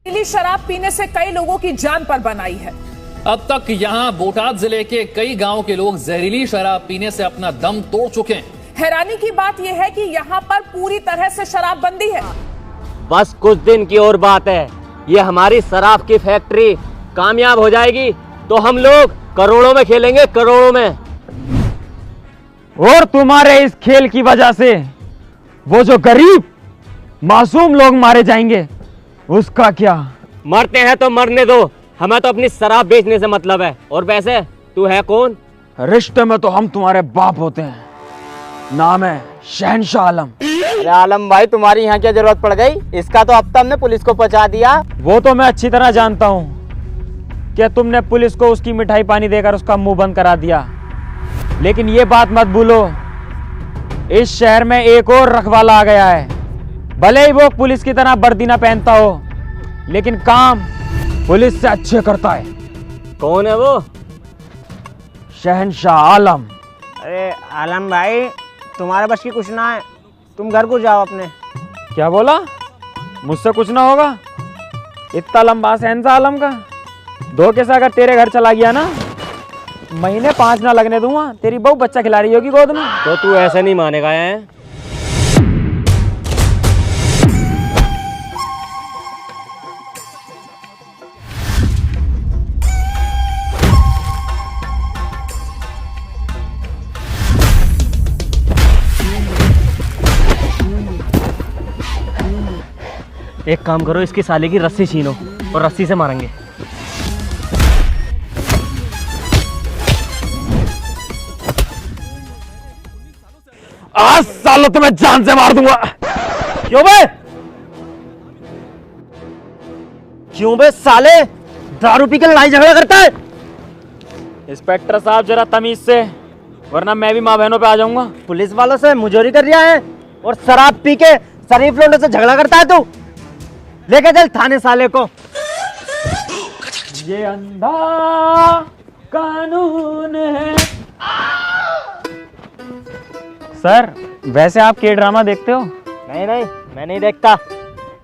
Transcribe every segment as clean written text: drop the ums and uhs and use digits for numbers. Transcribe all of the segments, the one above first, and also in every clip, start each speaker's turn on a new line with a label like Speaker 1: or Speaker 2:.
Speaker 1: जहरीली शराब पीने से कई लोगों की जान पर बनाई है।
Speaker 2: अब तक यहां बोटाद जिले के कई गांव के लोग जहरीली शराब पीने से अपना दम तोड़ चुके हैं।
Speaker 1: हैरानी की बात यह है कि यहाँ पर पूरी तरह से शराबबंदी है।
Speaker 3: बस कुछ दिन की और बात है, ये हमारी शराब की फैक्ट्री कामयाब हो जाएगी तो हम लोग करोड़ों में खेलेंगे, करोड़ों में।
Speaker 4: और तुम्हारे इस खेल की वजह से वो जो गरीब मासूम लोग मारे जाएंगे, उसका क्या?
Speaker 3: मरते हैं तो मरने दो, हमें तो अपनी शराब बेचने से मतलब है। और वैसे तू है कौन?
Speaker 4: रिश्ते में तो हम तुम्हारे बाप होते हैं। नाम है शहनशाह आलम।
Speaker 5: अरे आलम भाई, तुम्हारी यहाँ क्या जरूरत पड़ गई? इसका तो अब तक हमने पुलिस को पहुंचा दिया।
Speaker 4: वो तो मैं अच्छी तरह जानता हूँ कि तुमने पुलिस को उसकी मिठाई पानी देकर उसका मुंह बंद करा दिया, लेकिन ये बात मत भूलो, इस शहर में एक और रखवाला आ गया है। भले ही वो पुलिस की तरह वर्दी ना पहनता हो, लेकिन काम पुलिस से अच्छे करता है।
Speaker 3: कौन है वो?
Speaker 4: शहनशाह आलम।
Speaker 5: अरे आलम भाई, तुम्हारे बस की कुछ ना है, तुम घर को जाओ अपने।
Speaker 4: क्या बोला? मुझसे कुछ ना होगा? इतना लंबा शहनशाह आलम का धोखे से अगर तेरे घर चला गया ना, महीने 5 ना लगने दूंगा। तेरी बहू बच्चा खिला रही होगी गोद में।
Speaker 3: तो तू ऐसे नहीं मानेगा है? एक काम करो, इसकी साले की रस्सी छीनो और रस्सी से मारेंगे।
Speaker 4: आज सालों तुम्हें जान से मार दूंगा।
Speaker 3: क्यों बे? क्यों बे साले, दारू पी के लड़ाई झगड़ा करता है?
Speaker 4: इंस्पेक्टर साहब जरा तमीज से, वरना मैं भी माँ बहनों पे आ जाऊंगा।
Speaker 3: पुलिस वालों से मुजोरी कर रहा है और शराब पी के शरीफ लोगों से झगड़ा करता है तू? लेके चल थाने साले को।
Speaker 4: ये अंधा कानून है। सर, वैसे आप के ड्रामा देखते हो?
Speaker 3: नहीं नहीं, मैं नहीं देखता।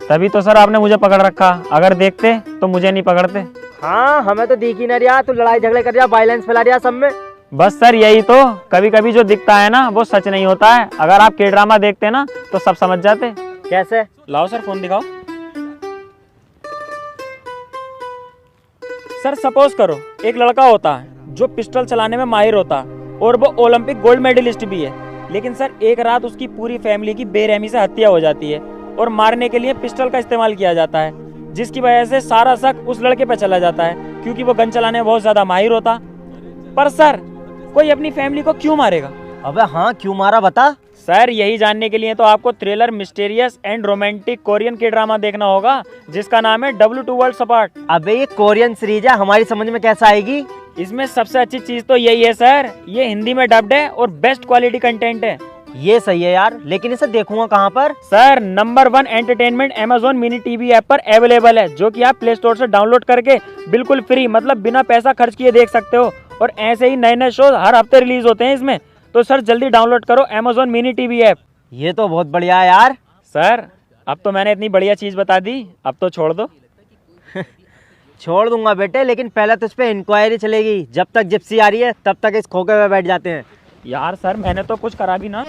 Speaker 4: तभी तो सर आपने मुझे पकड़ रखा, अगर देखते तो मुझे नहीं पकड़ते।
Speaker 3: हाँ, हमें तो दिख ही नहीं रहा, तू लड़ाई झगड़े कर रहा, वायलेंस फैला रहा सब में।
Speaker 4: बस सर यही तो, कभी कभी जो दिखता है ना वो सच नहीं होता है। अगर आप के ड्रामा देखते ना तो सब समझ जाते।
Speaker 3: कैसे?
Speaker 4: लाओ सर फोन दिखाओ। सर सपोज करो एक लड़का होता है जो पिस्टल चलाने में माहिर होता है और वो ओलंपिक गोल्ड मेडलिस्ट भी है, लेकिन सर एक रात उसकी पूरी फैमिली की बेरहमी से हत्या हो जाती है और मारने के लिए पिस्टल का इस्तेमाल किया जाता है, जिसकी वजह से सारा शक उस लड़के पर चला जाता है क्योंकि वो गन चलाने में बहुत ज्यादा माहिर होता। पर सर कोई अपनी फैमिली को क्यों मारेगा?
Speaker 3: अबे हाँ, क्यों मारा बता।
Speaker 4: सर यही जानने के लिए तो आपको thriller, mysterious and romantic Korean के ड्रामा देखना होगा, जिसका नाम है W2 वर्ल्ड्स अपार्ट।
Speaker 3: अबे ये कोरियन सीरीज है, हमारी समझ में कैसा आएगी?
Speaker 4: इसमें सबसे अच्छी चीज तो यही है सर, ये हिंदी में डब्ड है और बेस्ट क्वालिटी कंटेंट है।
Speaker 3: ये सही है यार, लेकिन इसे देखूंगा कहाँ पर?
Speaker 4: Sir number 1 entertainment Amazon mini TV app पर अवेलेबल है, जो कि आप प्ले स्टोर से डाउनलोड करके बिल्कुल फ्री, मतलब बिना पैसा खर्च किए देख सकते हो। और ऐसे ही नए नए शो हर हफ्ते रिलीज होते हैं इसमें। तो सर जल्दी डाउनलोड करो Amazon मिनी टीवी ऐप।
Speaker 3: ये तो बहुत बढ़िया है यार।
Speaker 4: सर अब तो मैंने इतनी बढ़िया चीज बता दी, अब तो छोड़ दो।
Speaker 3: छोड़ दूंगा बेटे, लेकिन पहले तो इस पे इंक्वायरी चलेगी। जब तक जिप्सी आ रही है तब तक इस खोखे में बैठ जाते हैं।
Speaker 4: यार सर मैंने तो कुछ करा भी ना।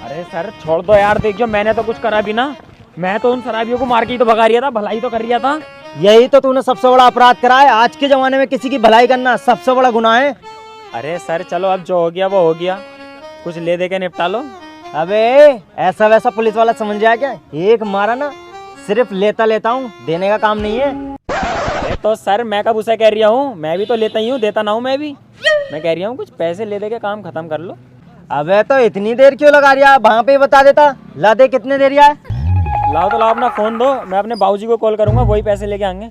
Speaker 4: अरे सर छोड़ दो यार, देखियो मैंने तो कुछ करा भी ना। मैं तो उन शराबियों को मार के ही तो भगा रहा था, भलाई तो कर रहा था।
Speaker 3: यही तो तूने सबसे बड़ा अपराध करा है। आज के जमाने में किसी की भलाई करना सबसे बड़ा गुनाह है।
Speaker 4: अरे सर चलो, अब जो हो गया वो हो गया, कुछ ले दे के निपटा लो।
Speaker 3: अबे ऐसा वैसा पुलिस वाला समझ जाए क्या? एक मारा ना, सिर्फ लेता लेता हूँ, देने का काम नहीं है।
Speaker 4: अरे तो सर मैं कब उसे कह रहा हूँ, मैं भी तो लेता ही हूँ, देता ना हूँ मैं भी। मैं कह रहा हूँ कुछ पैसे ले दे के काम खत्म कर लो।
Speaker 3: अबे तो इतनी देर क्यों लगा रहा है? वहाँ पे ही बता देता। ला दे, कितने देर है?
Speaker 4: लाओ तो लाओ, अपना फोन दो, मैं अपने बाबूजी को कॉल करूंगा, वही पैसे लेके आएंगे।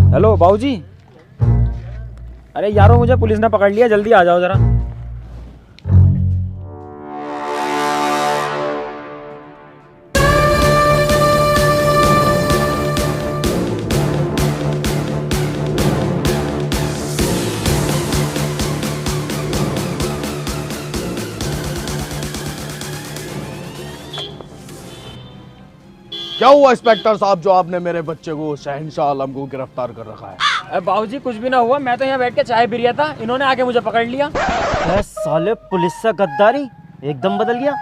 Speaker 4: हेलो बाबूजी। अरे यारो मुझे पुलिस ने पकड़ लिया, जल्दी आ जाओ जरा।
Speaker 6: क्या हुआ इंस्पेक्टर साहब जो आपने मेरे बच्चे को शहंशाह आलम को गिरफ्तार कर रखा है?
Speaker 4: बाबूजी कुछ भी ना हुआ, मैं तो यहाँ बैठ के चाय पी रहा था, इन्होंने आके मुझे पकड़ लिया।
Speaker 5: साले पुलिस से गद्दारी एकदम बदल गया।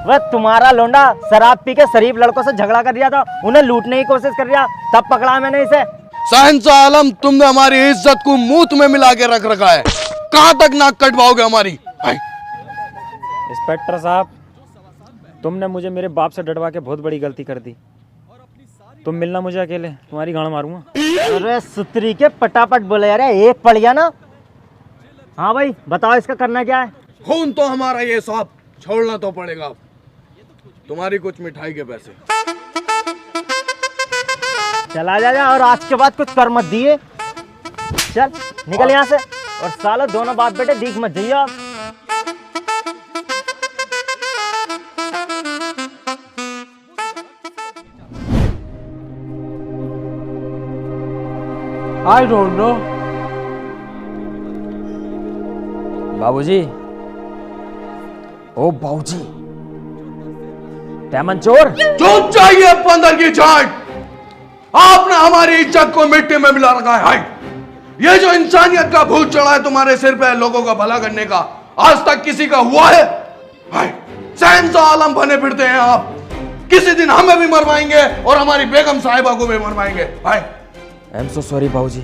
Speaker 5: वह तुम्हारा लोंडा शराब पी के शरीफ लड़कों से झगड़ा कर रहा था, उन्हें लूटने की कोशिश कर रहा, तब पकड़ा मैंने इसे।
Speaker 6: शहंशाह आलम, तुमने हमारी इज्जत को मुंह में मिला के रख रखा है, कहां तक नाक कटवाओगे हमारी?
Speaker 4: इंस्पेक्टर साहब, तुमने मुझे मेरे बाप से डरवा के बहुत बड़ी गलती कर दी। तुम मिलना मुझे अकेले, तुम्हारी गांड मारूंगा।
Speaker 5: अरे सुतरी के पटापट बोले यार, एक पड़ गया ना। हाँ भाई बताओ, इसका करना क्या है?
Speaker 6: खून तो हमारा, ये साहब छोड़ना तो पड़ेगा। तुम्हारी कुछ मिठाई के पैसे।
Speaker 5: चला जा और आज के बाद कुछ कर मत दिए। चल निकल यहाँ से, और सालों दोनों बाप बेटे दिख मत जाइए आप।
Speaker 7: I don't know.
Speaker 4: बाबूजी, ओ बाबूजी, डायमंड चोर।
Speaker 6: चुप चाहिए बंदर की जाट, आपने हमारी इज्जत को मिट्टी में मिला रखा है। ये जो इंसानियत का भूत चढ़ा है तुम्हारे सिर पे लोगों का भला करने का, आज तक किसी का हुआ है? शहंशाह आलम बने फिरते हैं आप, किसी दिन हमें भी मरवाएंगे और हमारी बेगम साहिबा को भी मरवाएंगे।
Speaker 4: आई एम सो सॉरी बाबूजी,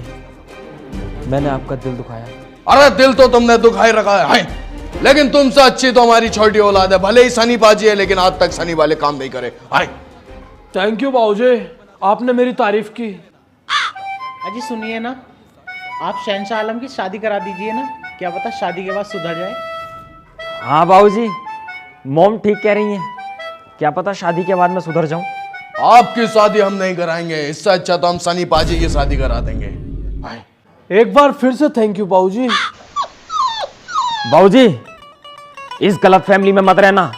Speaker 4: मैंने आपका दिल दुखाया।
Speaker 6: अरे दिल तो तुमने दुखाई रखा है, लेकिन तुमसे अच्छी तो हमारी छोटी औलाद है। भले ही सनी बाजी है, लेकिन आज तक सनी वाले काम नहीं करे।
Speaker 7: थैंक यू बाबूजी, आपने मेरी तारीफ की।
Speaker 8: अजी सुनिए ना, आप शहंशाह आलम की शादी करा दीजिए ना, क्या पता शादी के बाद सुधर जाए।
Speaker 4: हाँ बाबूजी, मॉम ठीक कह रही हैं, क्या पता शादी के बाद मैं सुधर जाऊं।
Speaker 6: आपकी शादी हम नहीं कराएंगे, इससे अच्छा तो हम सनी पाजी की शादी करा देंगे।
Speaker 7: एक बार फिर से थैंक यू बाबूजी।
Speaker 4: बाबूजी, इस गलत फैमिली में मत रहना,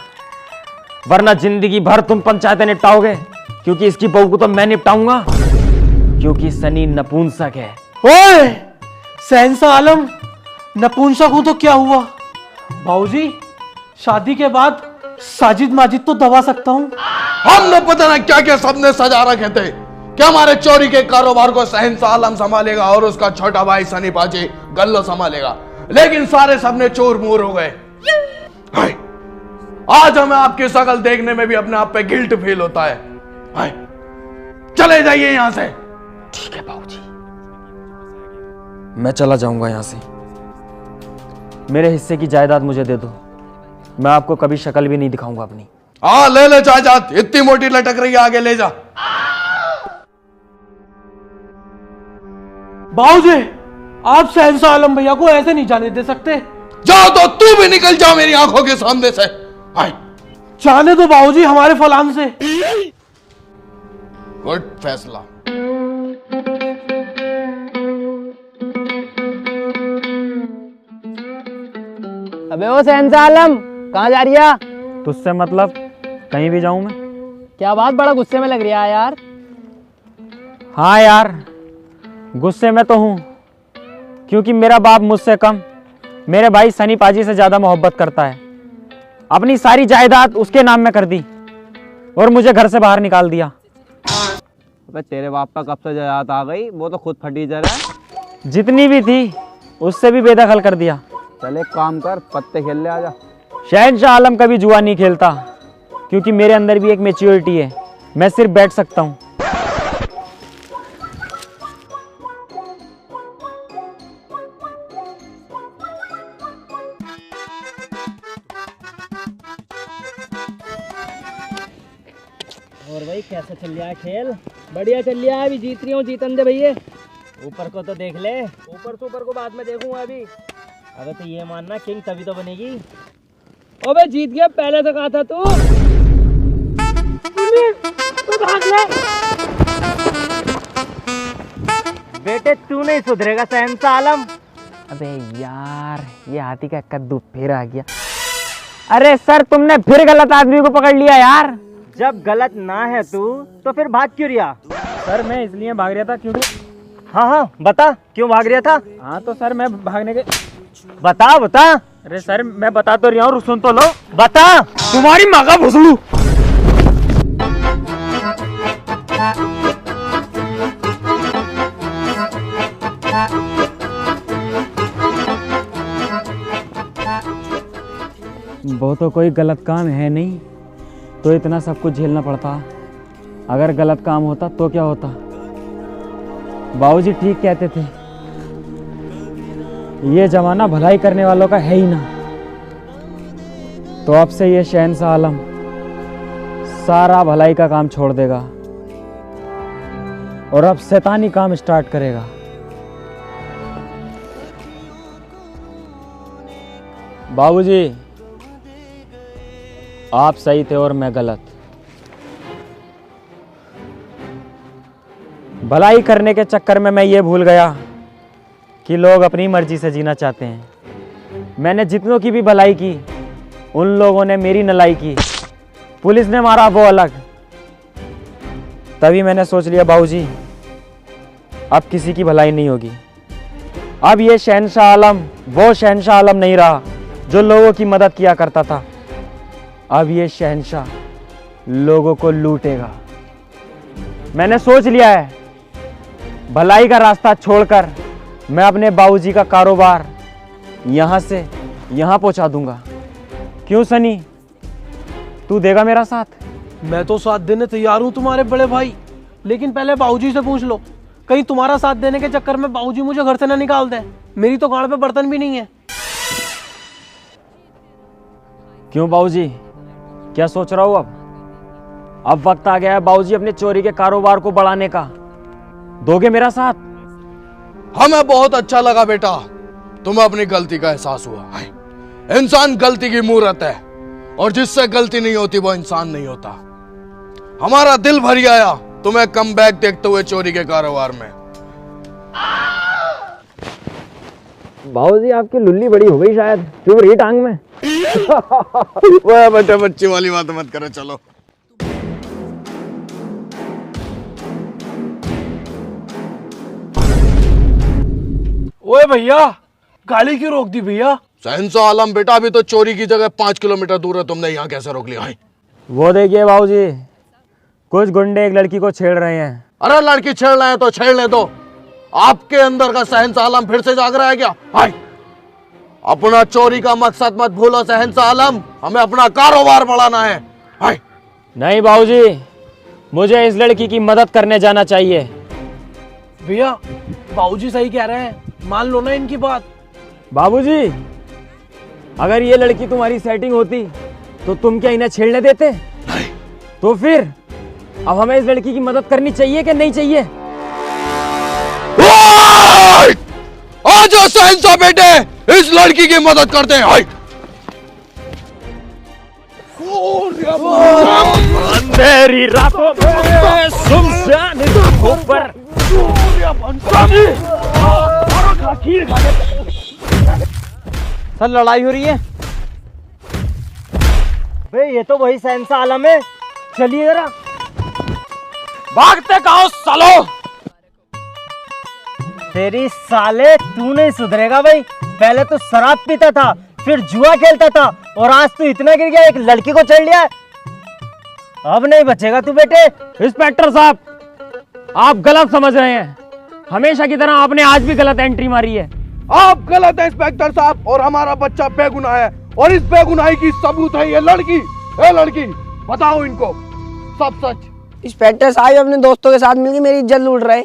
Speaker 4: वरना जिंदगी भर तुम पंचायतें निपटाओगे, क्योंकि इसकी बहू को तो मैं निपटाऊंगा, क्योंकि सनी नपुंसक है।
Speaker 7: ओए, शहंशाह आलम नपुंसक हूं तो क्या हुआ? बाबूजी, शादी के बाद साजिद माजिद तो दबा सकता हूं।
Speaker 6: हमने पता ना क्या क्या सबने सजा रखे थे, क्या हमारे चोरी के कारोबार को शहंशाह आलम संभालेगा और उसका छोटा भाई सनी पाजी गल्लो संभालेगा, लेकिन सारे सबने चोर मोर हो गए। आज हमें आपकी शक्ल देखने में भी अपने आप पे गिल्ट फील होता है। चले जाइए यहां से।
Speaker 4: ठीक है बाबूजी, मैं चला जाऊंगा यहां से। मेरे हिस्से की जायदाद मुझे दे दो, मैं आपको कभी शक्ल भी नहीं दिखाऊंगा अपनी।
Speaker 6: हाँ ले ले जायदाद, इतनी मोटी लटक रही है, आगे ले जा।
Speaker 7: बाबूजी, आप शहंशाह आलम भैया को ऐसे नहीं जाने दे सकते।
Speaker 6: जाओ तो तू भी निकल जा मेरी आंखों के सामने से।
Speaker 7: जाने दो बाबूजी, हमारे फलान से।
Speaker 6: गुड फैसला।
Speaker 5: अबे ओ शहंशाह आलम, कहाँ जा रही है?
Speaker 4: तुझसे मतलब कहीं भी जाऊं मैं?
Speaker 5: क्या बात, बड़ा गुस्से में लग रही है यार।
Speaker 4: हाँ यार, गुस्से में तो हूं, क्योंकि मेरा बाप मुझसे कम मेरे भाई सनी पाजी से ज्यादा मोहब्बत करता है। अपनी सारी जायदाद उसके नाम में कर दी और मुझे घर से बाहर निकाल दिया।
Speaker 3: तेरे बाप का कब से जायदाद आ गई, वो तो खुद फटी जा रहा है।
Speaker 4: जितनी भी थी उससे भी बेदखल कर दिया।
Speaker 3: चल एक काम कर, पत्ते खेल ले आजा।
Speaker 4: शहंशाह आलम कभी जुआ नहीं खेलता, क्योंकि मेरे अंदर भी एक मैच्योरिटी है, मैं सिर्फ बैठ सकता हूँ।
Speaker 5: और भाई कैसा चल रहा है खेल? बढ़िया चल रहा है, अभी जीत रही हूँ, जीतन दे भैया। ऊपर को तो देख ले, ऊपर से ऊपर को बाद में देखूंगा अभी। अगर तो ये मानना किंग तभी तो बनेगी। अबे जीत गया, पहले तो कहा था तू। तो भाग ले। बेटे तू नहीं सुधरेगा शहंशाह आलम। अबे यार, ये हाथी का कद्दू फिर आ गया।
Speaker 4: अरे सर, तुमने फिर गलत आदमी को पकड़ लिया यार।
Speaker 5: जब गलत ना है तू तो फिर भाग क्यों रिया?
Speaker 4: सर मैं इसलिए भाग रहा था क्योंकि।
Speaker 5: हाँ हाँ बता, क्यों भाग रहा था?
Speaker 4: हाँ तो सर मैं भागने के।
Speaker 5: बता बता।
Speaker 4: अरे सर मैं बता तो रहा हूँ, सुन तो लो।
Speaker 5: बता।
Speaker 4: तुम्हारी माँ का भुसड़ू। वो तो कोई गलत काम है नहीं, तो इतना सब कुछ झेलना पड़ता। अगर गलत काम होता तो क्या होता? बाबूजी ठीक कहते थे, ये जमाना भलाई करने वालों का है ही ना। तो अब से ये शहंशाह आलम सारा भलाई का काम छोड़ देगा और अब शैतानी काम स्टार्ट करेगा। बाबूजी, आप सही थे और मैं गलत। भलाई करने के चक्कर में मैं ये भूल गया कि लोग अपनी मर्जी से जीना चाहते हैं। मैंने जितनों की भी भलाई की, उन लोगों ने मेरी नलाई की। पुलिस ने मारा वो अलग। तभी मैंने सोच लिया बाबूजी, अब किसी की भलाई नहीं होगी। अब ये शहंशाह आलम वो शहंशाह आलम नहीं रहा जो लोगों की मदद किया करता था। अब ये शहंशाह लोगों को लूटेगा। मैंने सोच लिया है, भलाई का रास्ता छोड़कर मैं अपने बाबूजी का कारोबार यहां से यहां पहुंचा दूंगा। क्यों सनी, तू देगा मेरा साथ?
Speaker 7: मैं तो साथ देने तैयार हूँ तुम्हारे बड़े भाई, लेकिन पहले बाबूजी से पूछ लो, कहीं तुम्हारा साथ देने के चक्कर में बाबूजी मुझे घर से ना निकाल दें। मेरी तो गाड़ पे बर्तन भी नहीं है।
Speaker 4: क्यों बाबूजी, क्या सोच रहा हूँ? अब वक्त आ गया है बाबूजी अपने चोरी के कारोबार को बढ़ाने का। दोगे मेरा साथ?
Speaker 6: हमें बहुत अच्छा लगा बेटा, तुम्हें अपनी गलती का एहसास हुआ है। इंसान गलती की मूरत है, और जिससे गलती नहीं होती वो इंसान नहीं होता। हमारा दिल भर आया तुम्हें कम बैक देखते हुए चोरी के कारोबार में।
Speaker 4: बाबूजी, आपकी लुल्ली बड़ी हो गई शायद, चुभ रही टांग में।
Speaker 6: वह बच्चे बच्ची वाली बात मत करो, चलो।
Speaker 7: ओए भैया, गाड़ी क्यों रोक दी भैया?
Speaker 6: शहंशाह आलम बेटा, अभी तो चोरी की जगह 5 किलोमीटर दूर है, तुमने यहाँ कैसे रोक लिया है?
Speaker 4: वो देखिए बाबूजी, कुछ गुंडे एक लड़की को छेड़ रहे हैं।
Speaker 6: अरे लड़की छेड़ रहे हैं तो छेड़ने दो। आपके अंदर का शहंशाह आलम फिर से जाग रहा है क्या? हाय, अपना चोरी का मकसद मत भूलो शहंशाह आलम, हमें अपना कारोबार बढ़ाना है। हाय।
Speaker 4: नहीं बाबूजी, मुझे इस लड़की की मदद करने जाना चाहिए।
Speaker 7: भैया, बाबूजी सही कह रहे हैं, मान लो ना इनकी बात।
Speaker 4: बाबूजी, अगर ये लड़की तुम्हारी सेटिंग होती तो तुम क्या इन्हें छेड़ने देते?
Speaker 6: नहीं।
Speaker 4: तो फिर अब हमें इस लड़की की मदद करनी चाहिए कि नहीं चाहिए?
Speaker 6: आ जाओ शहंशाह बेटे, इस लड़की की मदद करते हैं। हाय।
Speaker 4: अंधेरी रातों में सुनसान राहों पर
Speaker 5: सर लड़ाई हो रही है। भाई ये तो वही शहंशाह आलम है, चलिए जरा।
Speaker 4: भागते कहो सालो।
Speaker 5: तेरी साले, तू नहीं सुधरेगा भाई। पहले तो शराब पीता था, फिर जुआ खेलता था, और आज तू इतना गिर गया, एक लड़की को चढ़ लिया। अब नहीं बचेगा तू बेटे।
Speaker 4: इंस्पेक्टर साहब, आप गलत समझ रहे हैं। हमेशा की तरह आपने आज भी गलत एंट्री मारी है।
Speaker 6: आप गलत है इंस्पेक्टर साहब, और हमारा बच्चा बेगुनाह है, और इस बेगुनाही की सबूत है ये लड़की। ए लड़की, बताओ इनको सब सच।
Speaker 9: इंस्पेक्टर साहब अपने दोस्तों के साथ मिलकर मेरी इज्जत लूट रहे।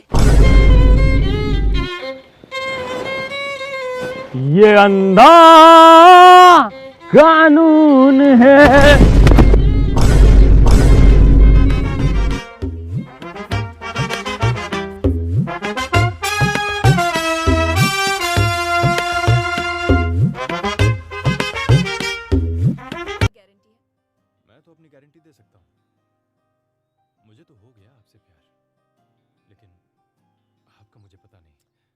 Speaker 4: ये अंधा कानून है।
Speaker 10: मैं तो अपनी गारंटी दे सकता हूँ। मुझे तो हो गया आपसे प्यार, लेकिन आपका मुझे पता नहीं।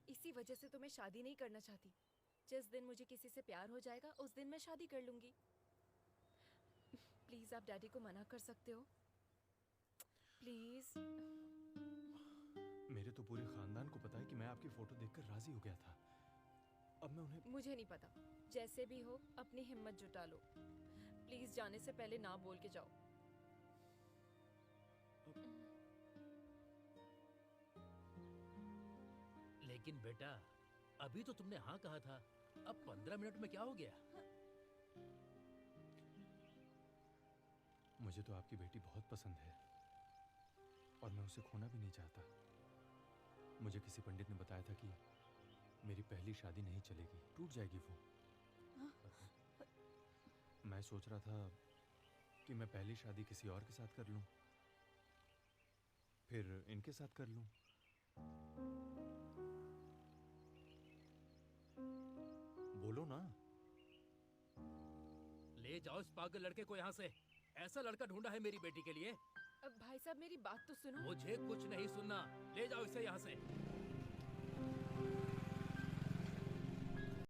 Speaker 11: इसी वजह से तो मैं शादी नहीं करना चाहती। जिस दिन मुझे किसी से प्यार हो जाएगा उस दिन मैं शादी कर लूंगी। प्लीज आप डैडी को मना कर सकते हो? प्लीज।
Speaker 10: मेरे तो पूरे खानदान को पता है कि मैं आपकी फोटो देखकर राजी हो गया था। अब मैं उन्हें...
Speaker 11: मुझे नहीं पता, जैसे भी हो अपनी हिम्मत जुटा लो। प्लीज जाने से पहले ना बोल के जाओ।
Speaker 12: लेकिन बेटा अभी तो तुमने हाँ कहा था, अब 15 मिनट में क्या हो गया?
Speaker 10: मुझे तो आपकी बेटी बहुत पसंद है और मैं उसे खोना भी नहीं चाहता। मुझे किसी पंडित ने बताया था कि मेरी पहली शादी नहीं चलेगी, टूट जाएगी वो। मैं सोच रहा था कि मैं पहली शादी किसी और के साथ कर लूं, फिर इनके साथ कर लूं। बोलो ना।
Speaker 12: ले जाओ इस पागल लड़के को यहाँ से। ऐसा लड़का ढूंढा है मेरी बेटी के लिए।
Speaker 11: अब भाई साहब मेरी बात तो सुनो।
Speaker 12: मुझे कुछ नहीं सुनना, ले जाओ इसे यहाँ से।